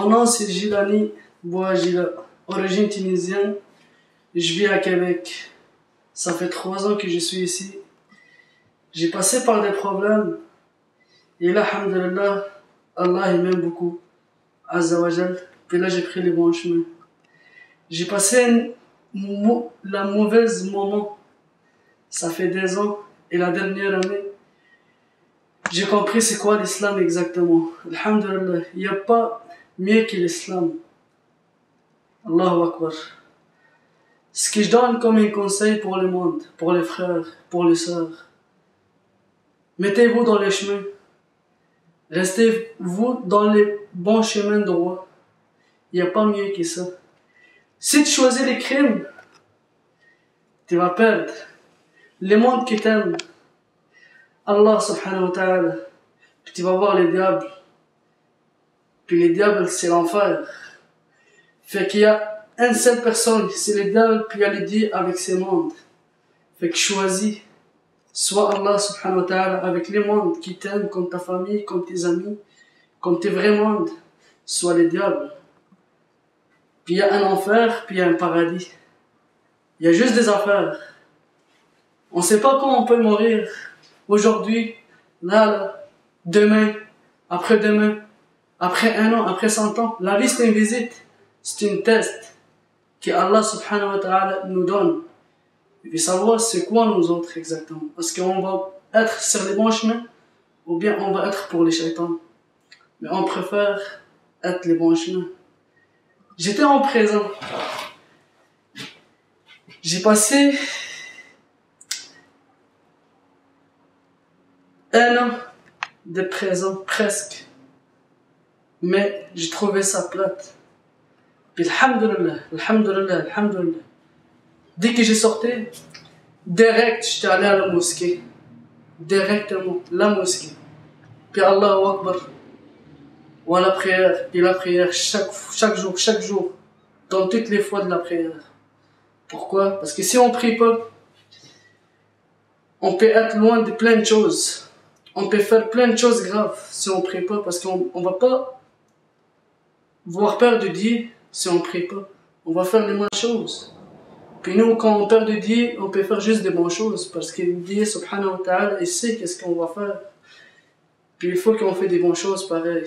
Mon nom c'est Jilani Bouajila, origine tunisienne. Je vis à Québec. Ça fait 3 ans que je suis ici. J'ai passé par des problèmes. Et là, alhamdulillah, Allah il m'aime beaucoup. Azza wa Jal. Puis là, j'ai pris les bons chemins. J'ai passé la mauvaise moment. Ça fait 2 ans. Et la dernière année, j'ai compris c'est quoi l'islam exactement. Alhamdulillah, il n'y a pas mieux que l'islam. Allahu Akbar. Ce que je donne comme un conseil pour le monde, pour les frères, pour les sœurs. Mettez-vous dans les chemins. Restez-vous dans les bons chemins droits. Il n'y a pas mieux que ça. Si tu choisis les crimes, tu vas perdre. Le monde qui t'aime, Allah subhanahu wa ta'ala, puis tu vas voir les diables. Puis les diables, c'est l'enfer. Fait qu'il y a une seule personne, c'est le diable, puis il y a le Dieu avec ses mondes. Fait que choisis. Soit Allah subhanahu wa ta'ala avec les mondes qui t'aiment, comme ta famille, comme tes amis, comme tes vrais mondes. Soit les diables. Puis il y a un enfer, puis il y a un paradis. Il y a juste des affaires. On ne sait pas quand on peut mourir. Aujourd'hui, là, demain, après-demain, après 1 an, après 100 ans. La vie c'est une visite, c'est une test que Allah subhanahu wa ta'ala nous donne. Et savoir c'est quoi nous autres exactement. Est-ce qu'on va être sur les bons chemins ou bien on va être pour les shaitans. Mais on préfère être les bons chemins. J'étais en prison. J'ai passé 1 an de prison, presque. Mais j'ai trouvé ça plate. Puis alhamdulillah, alhamdulillah, alhamdulillah. Dès que j'ai sorti, direct, j'étais allé à la mosquée. Directement, la mosquée. Puis Allahu Akbar. Ou à la prière, puis la prière chaque jour, dans toutes les fois de la prière. Pourquoi? Parce que si on prie pas, on peut être loin de plein de choses. On peut faire plein de choses graves si on prie pas, parce qu'on va pas voir peur de Dieu si on prie pas. On va faire les bonnes choses. Puis nous, quand on perd de Dieu, on peut faire juste des bonnes choses, parce que Dieu subhanahu wa ta'ala, il sait qu'est-ce qu'on va faire. Puis il faut qu'on fait des bonnes choses pareil.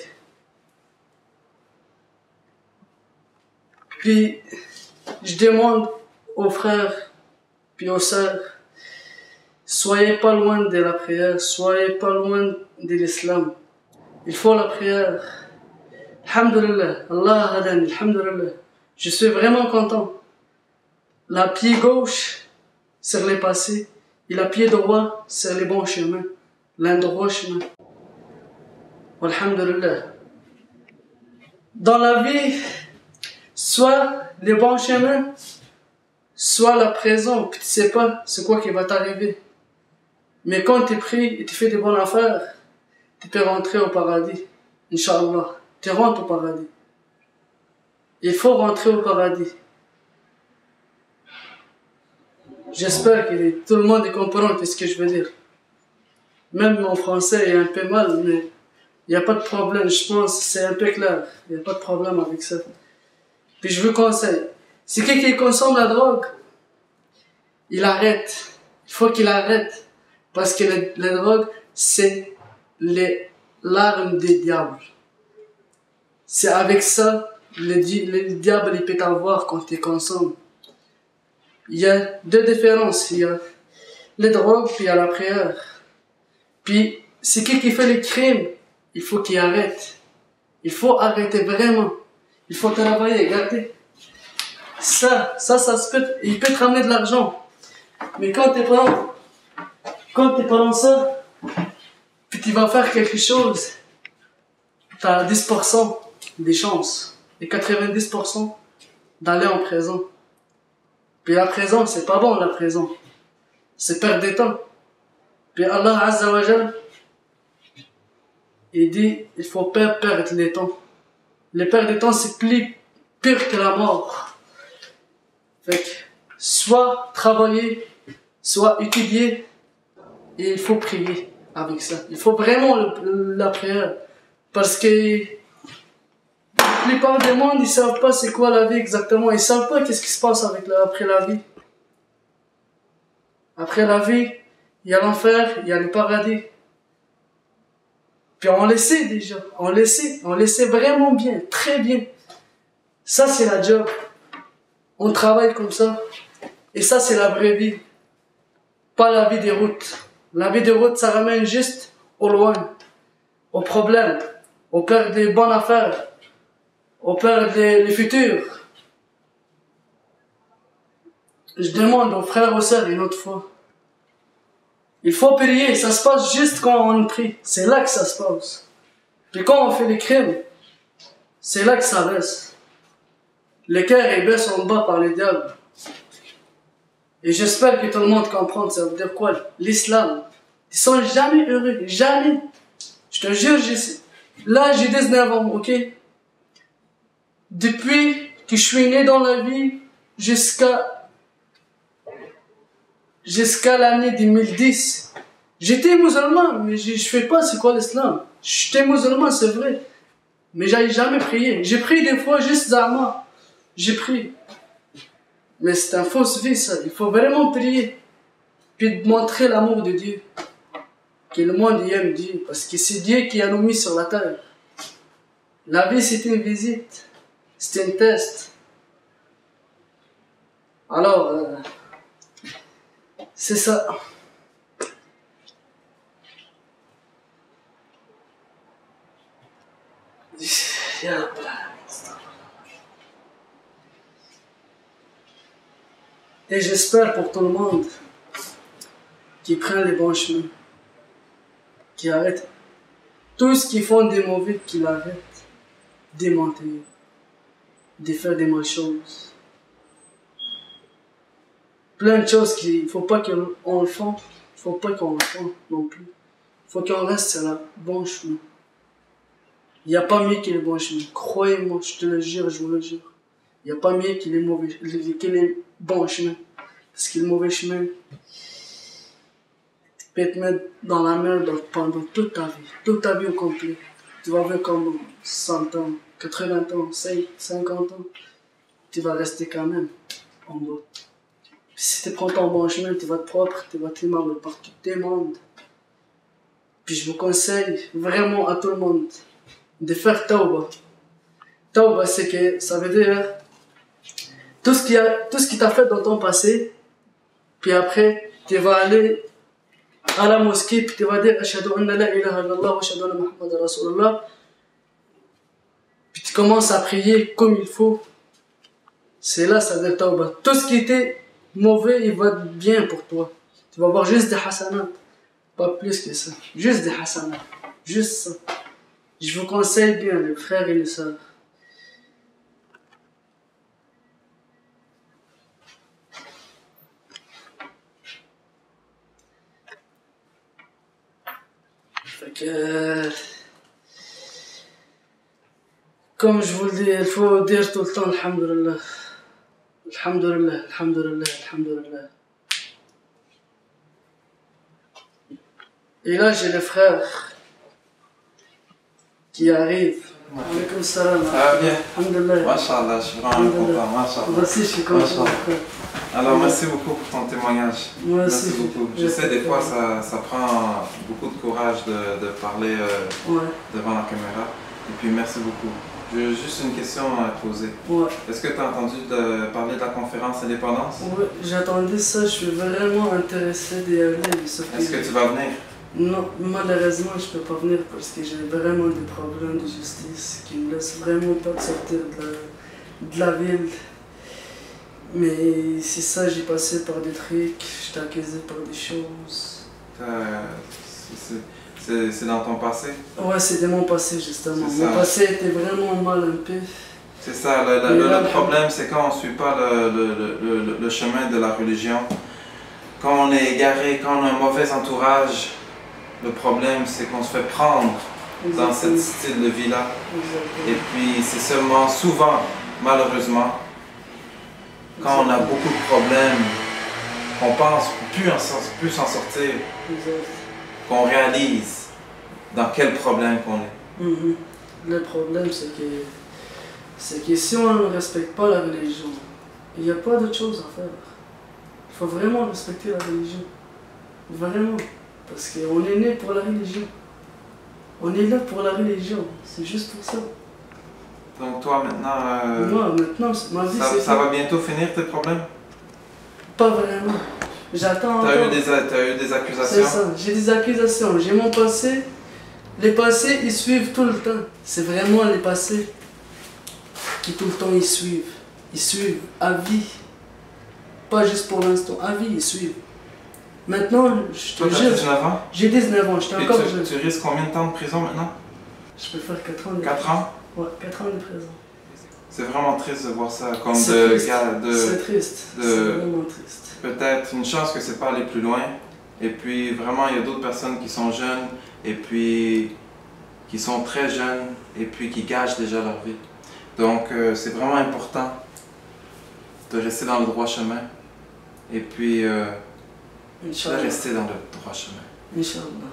Puis, je demande aux frères, puis aux sœurs, soyez pas loin de la prière, soyez pas loin de l'islam. Il faut la prière. Alhamdulillah, Allah hadani, alhamdulillah. Je suis vraiment content. La pied gauche sur les passés et la pied droit sur les bons chemins, l'un droit chemin. Alhamdulillah. Dans la vie, soit les bons chemins, soit la prison, puis tu sais pas c'est quoi qui va t'arriver. Mais quand tu pries et tu fais des bonnes affaires, tu peux rentrer au paradis. Inch'Allah, tu rentres au paradis. Il faut rentrer au paradis. J'espère que tout le monde comprend ce que je veux dire. Même mon français est un peu mal, mais il n'y a pas de problème, je pense, c'est un peu clair. Il n'y a pas de problème avec ça. Puis je vous conseille, si quelqu'un consomme la drogue, il arrête. Il faut qu'il arrête. Parce que la drogue, c'est l'arme des diables. C'est avec ça, le diable il peut t'avoir quand tu consommes. Il y a 2 différences. Il y a les drogues, puis il y a la prière. Puis, si quelqu'un fait les crimes, il faut qu'il arrête. Il faut arrêter vraiment. Il faut travailler, regardez. Ça il peut te ramener de l'argent. Mais quand tu prends ça, puis tu vas faire quelque chose, tu as 10% des chances. Et 90% d'aller en prison. Puis la prison, c'est pas bon la prison. C'est perdre du temps. Puis Allah Azza wa Jal, il dit, il faut pas perdre le temps. Le perdre du temps, c'est plus pire que la mort. Fait que, soit travailler, soit étudier, et il faut prier avec ça. Il faut vraiment la prière. Parce que plupart des mondes, ils ne savent pas c'est quoi la vie exactement. Ils ne savent pas qu'est-ce qui se passe après la vie. Après la vie, il y a l'enfer, il y a le paradis. Puis on le sait déjà, on le sait vraiment bien, très bien. Ça c'est la job. On travaille comme ça. Et ça c'est la vraie vie. Pas la vie des routes. La vie des routes, ça ramène juste au loin, au problème. On perd des bonnes affaires. On perd les futurs. Je demande aux frères et aux sœurs une autre fois. Il faut prier, ça se passe juste quand on prie. C'est là que ça se passe. Puis quand on fait des crimes, c'est là que ça baisse. Le cœur est baisse en bas par les diables. Et j'espère que tout le monde comprend ça veut dire quoi. L'islam. Ils sont jamais heureux, jamais. Je te jure, là j'ai 19 ans, ok? Depuis que je suis né dans la vie jusqu'à l'année 2010, j'étais musulman, mais je fais pas c'est quoi l'islam. J'étais musulman, c'est vrai, mais j'avais jamais prié. J'ai prié des fois juste Zama, j'ai prié. Mais c'est un fausse vie ça, il faut vraiment prier. Puis montrer l'amour de Dieu. Que le monde y aime Dieu, parce que c'est Dieu qui a nous mis sur la terre. La vie c'est une visite, c'est un test. Alors, c'est ça. Et j'espère pour tout le monde qui prend les bons chemins, qui arrête tout ce qu'ils font des mauvais, qu'ils arrêtent de mentir, de faire des mauvaises choses. Plein de choses qu'il ne faut pas qu'on le fasse, il ne faut pas qu'on le fasse non plus. Il faut qu'on reste sur le bon chemin. Il n'y a pas mieux que le bon chemin. Croyez-moi, je te le jure, je vous le jure. Il n'y a pas mieux que les bons chemins. Parce que le mauvais chemin peut te mettre dans la merde pendant toute ta vie au complet. Tu vas vivre comme 100 ans, 80 ans, 50 ans. Tu vas rester quand même en bas. Puis si tu prends ton bon chemin, tu vas être propre, tu vas être aimable par tout le monde. Puis je vous conseille vraiment à tout le monde de faire tauba. Tauba, c'est que ça veut dire tout ce qui t'a fait dans ton passé, puis après, tu vas aller à la mosquée, puis tu vas dire Ashhadu anna la ilaha illallah wa ashhadu anna Muhammadan Rasulullah. Puis tu commences à prier comme il faut. C'est là, ça veut dire tauba. Tout ce qui était mauvais, il va être bien pour toi. Tu vas avoir juste des hasanats. Pas plus que ça. Juste des hasanats. Juste ça. Je vous conseille bien, les frères et les sœurs. Fait que... comme je vous le dis, il faut dire tout le temps Alhamdulillah. Alhamdulillah, Alhamdulillah, Alhamdulillah. Et là, j'ai les frères qui arrivent. Alaykoum salam. Ça va bien? Alhamdulillah. Masha'Allah, je suis vraiment content. Masha'Allah. Moi aussi, je suis content. Alors, merci beaucoup pour ton témoignage. Moi aussi. Merci beaucoup. Je sais, des fois, ça prend beaucoup de courage de parler devant la caméra. Et puis, merci beaucoup. J'ai juste une question à te poser. Ouais. Est-ce que tu as entendu parler de la conférence Indépendance? Oui, j'attendais ça, je suis vraiment intéressé d'y aller. Est-ce que tu vas venir? Non, malheureusement, je peux pas venir parce que j'ai vraiment des problèmes de justice qui me laissent vraiment pas sortir de la ville. Mais c'est ça, j'ai passé par des trucs, j'étais accusé par des choses. C'est dans ton passé? Ouais, c'est de mon passé justement. Mon passé était vraiment mal un peu. C'est ça, le problème c'est quand on ne suit pas le chemin de la religion. Quand on est égaré, quand on a un mauvais entourage, le problème c'est qu'on se fait prendre dans ce style de vie-là. Et puis c'est seulement souvent, malheureusement, quand on a beaucoup de problèmes, qu'on pense plus s'en sortir, qu'on réalise dans quel problème qu'on est. Le problème c'est que c'est que si on ne respecte pas la religion, il n'y a pas d'autre chose à faire. Il faut vraiment respecter la religion. Vraiment. Parce qu'on est né pour la religion. On est là pour la religion. C'est juste pour ça. Donc toi maintenant... Moi, maintenant, ma vie c'est... Ça va bientôt finir tes problèmes? Pas vraiment. J'attends encore. T'as eu des accusations? C'est ça. J'ai des accusations. J'ai mon passé. Les passés, ils suivent tout le temps. C'est vraiment les passés qui tout le temps ils suivent. Ils suivent à vie. Pas juste pour l'instant. À vie, ils suivent. Maintenant, je te jure. 19 ans? J'ai 19 ans, j'étais encore jeune. Tu risques combien de temps de prison maintenant? Je peux faire 4 ans de 4 ans? Ouais, 4 ans de prison. C'est vraiment triste de voir ça comme c'est triste. C'est vraiment triste. Peut-être une chance que c'est pas aller plus loin. Et puis vraiment, il y a d'autres personnes qui sont jeunes et puis qui sont très jeunes et puis qui gâchent déjà leur vie. Donc c'est vraiment important de rester dans le droit chemin et puis de rester dans le droit chemin. Inch'Allah.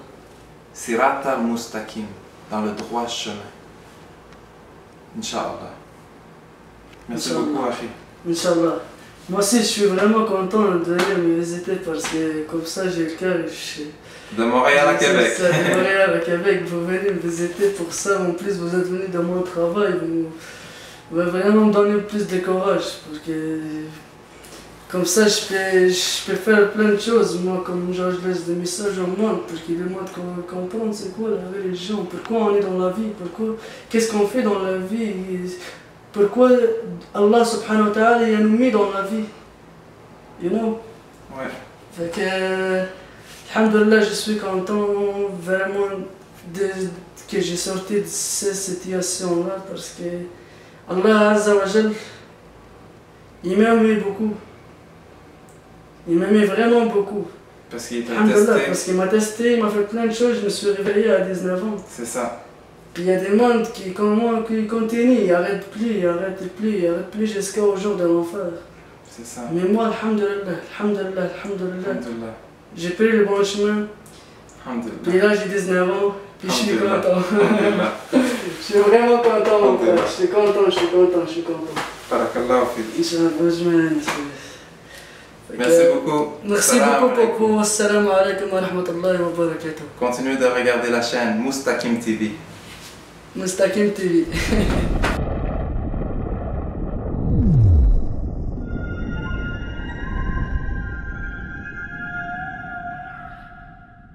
Sirat al-Mustaqim, dans le droit chemin. Inch'Allah. Merci beaucoup, Akhi. Inch'Allah. Moi aussi, je suis vraiment content de venir me visiter parce que comme ça, j'ai le cœur. De Montréal à Québec. De Montréal à Québec, vous venez me visiter pour ça. En plus, vous êtes venu dans mon travail. Vous vraiment me donner plus de courage. Parce que comme ça, je peux faire plein de choses. Moi, comme je laisse des messages au monde pour qu'ils demandent comprendre c'est quoi la religion, pourquoi on est dans la vie, qu'est-ce qu'on fait dans la vie. Pourquoi Allah subhanahu wa ta'ala il nous mis dans la vie, you know? Ouais. Fait que, alhamdulillah, je suis content vraiment que j'ai sorti de cette situation-là parce que Allah Azza wa Jal, il m'a aimé beaucoup. Il m'aimait vraiment beaucoup. Parce qu'il t'a testé. Parce qu'il m'a testé, il m'a fait plein de choses, je me suis réveillé à 19 ans. C'est ça. Puis il y a des mondes qui, comme moi, qui continuent, ils n'arrêtent plus jusqu'au jour de l'enfer. C'est ça. Mais moi, alhamdulillah, j'ai pris le bon chemin. Puis là, j'ai 19 ans, puis je suis content. Je suis vraiment content, mon frère. Je suis content. Barakallahu fik. Merci beaucoup. Merci beaucoup. Assalamu alaikum wa rahmatullahi wa barakatuh. Continuez de regarder la chaîne Mustaqim TV. Mustaqim TV.